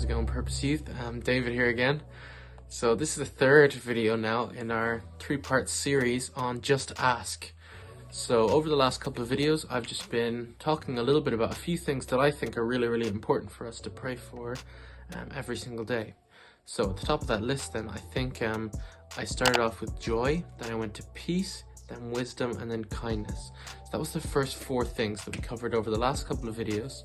How's it going, Purpose Youth? David here again. So this is the third video now in our three-part series on Just Ask. So over the last couple of videos, I've just been talking a little bit about a few things that I think are really important for us to pray for every single day. So at the top of that list then, I think I started off with joy, then I went to peace, then wisdom, and then kindness. So that was the first four things that we covered over the last couple of videos.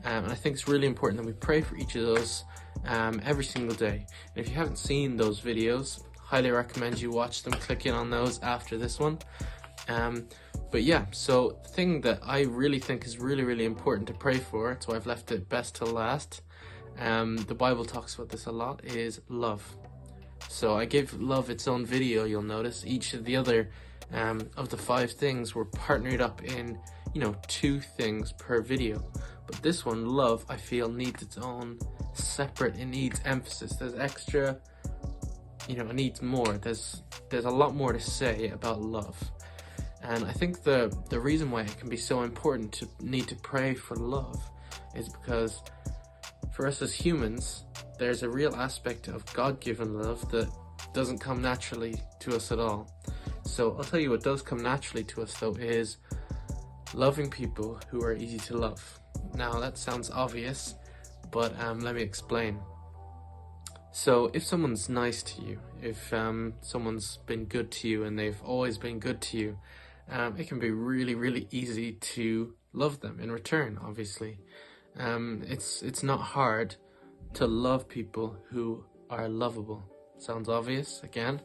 And I think it's really important that we pray for each of those every single day. And if you haven't seen those videos, highly recommend you watch them, click in on those after this one. But yeah, so the thing that I really think is really important to pray for, so I've left it best till last, the Bible talks about this a lot, is love. So I gave love its own video. You'll notice each of the other of the 5 things were partnered up in, 2 things per video. But this one, love, I feel needs its own separate, it needs emphasis. There's extra, it needs more. There's a lot more to say about love. And I think the reason why it can be so important to need to pray for love is because for us as humans, there's a real aspect of God-given love that doesn't come naturally to us at all. So I'll tell you what does come naturally to us though is loving people who are easy to love. Now that sounds obvious, but let me explain. So if someone's nice to you, if someone's been good to you and they've always been good to you, it can be really easy to love them in return, obviously. It's not hard to love people who are lovable. Sounds obvious again.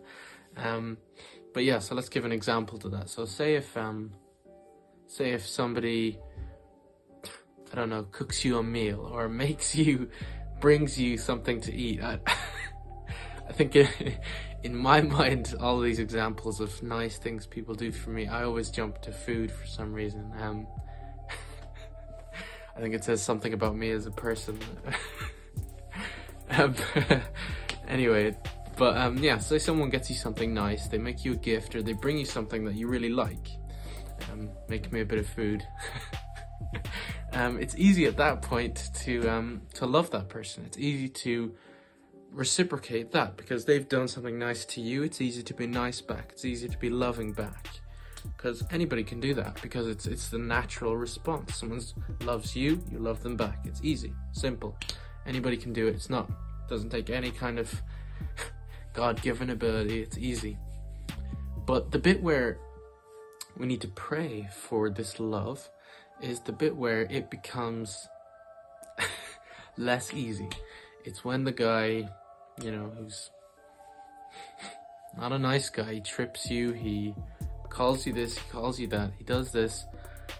But yeah, so let's give an example to that. So say if somebody, I don't know, cooks you a meal or brings you something to eat. I think in my mind, all these examples of nice things people do for me, I always jump to food for some reason. I think it says something about me as a person. Anyway, but yeah, say someone gets you something nice, they make you a gift, or they bring you something that you really like. Make me a bit of food. It's easy at that point to love that person. It's easy to reciprocate that because they've done something nice to you. It's easy to be nice back. It's easy to be loving back because anybody can do that because it's the natural response. Someone loves you, you love them back. It's easy, simple. Anybody can do it. Doesn't take any kind of God-given ability. It's easy. But the bit where we need to pray for this love is the bit where it becomes less easy. It's when the guy, who's not a nice guy, he trips you, he calls you this, he calls you that, he does this.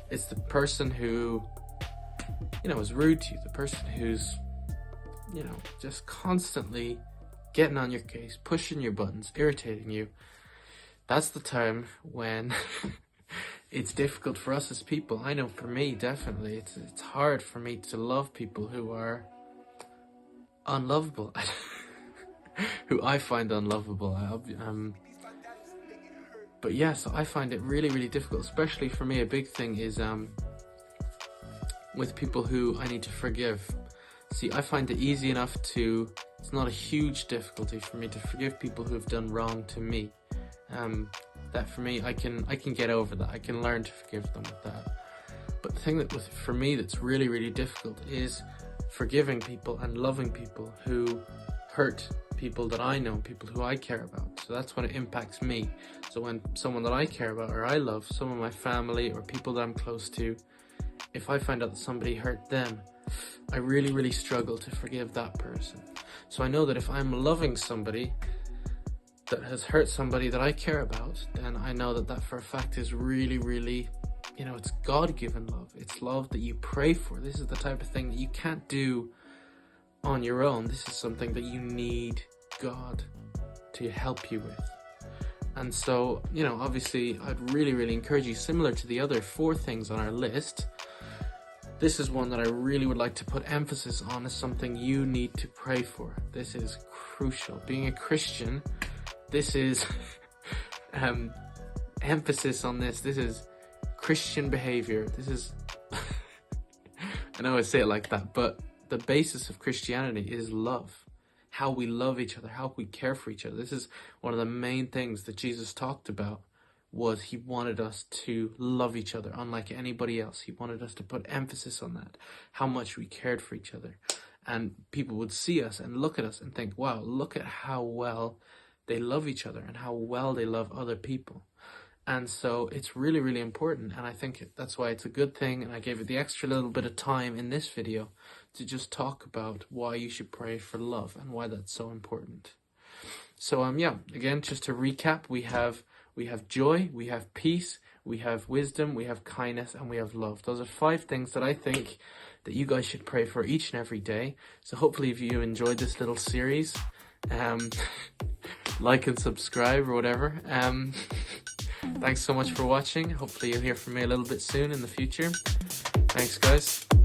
It's the person who, is rude to you, the person who's, just constantly getting on your case, pushing your buttons, irritating you. That's the time when it's difficult for us as people. I know for me, definitely, it's hard for me to love people who are unlovable, who I find unlovable. But yeah, so I find it really difficult, especially for me. A big thing is with people who I need to forgive. See, I find it easy enough it's not a huge difficulty for me to forgive people who have done wrong to me. That for me, I can get over that. I can learn to forgive them with that. But the thing that for me that's really difficult is forgiving people and loving people who hurt people that I know, people who I care about. So that's when it impacts me. So when someone that I care about or I love, some of my family or people that I'm close to, if I find out that somebody hurt them, I really struggle to forgive that person. So I know that if I'm loving somebody that has hurt somebody that I care about, then I know that for a fact is really, it's God-given love. It's love that you pray for. This is the type of thing that you can't do on your own. This is something that you need God to help you with. And so, obviously, I'd really encourage you, similar to the other 4 things on our list, this is one that I really would like to put emphasis on as something you need to pray for. This is crucial. Being a Christian, this is emphasis on this. This is Christian behavior. This is I know I say it like that, but the basis of Christianity is love. How we love each other, how we care for each other. This is one of the main things that Jesus talked about, was he wanted us to love each other unlike anybody else. He wanted us to put emphasis on that, how much we cared for each other. And people would see us and look at us and think, wow, look at how well they love each other and how well they love other people. And so it's really, really important. And I think that's why it's a good thing. And I gave it the extra little bit of time in this video to just talk about why you should pray for love and why that's so important. So yeah, again, just to recap, we have joy, we have peace, we have wisdom, we have kindness, and we have love. Those are 5 things that I think that you guys should pray for each and every day. So hopefully if you enjoyed this little series, like and subscribe or whatever. Thanks so much for watching. Hopefully you'll hear from me a little bit soon in the future. Thanks, guys.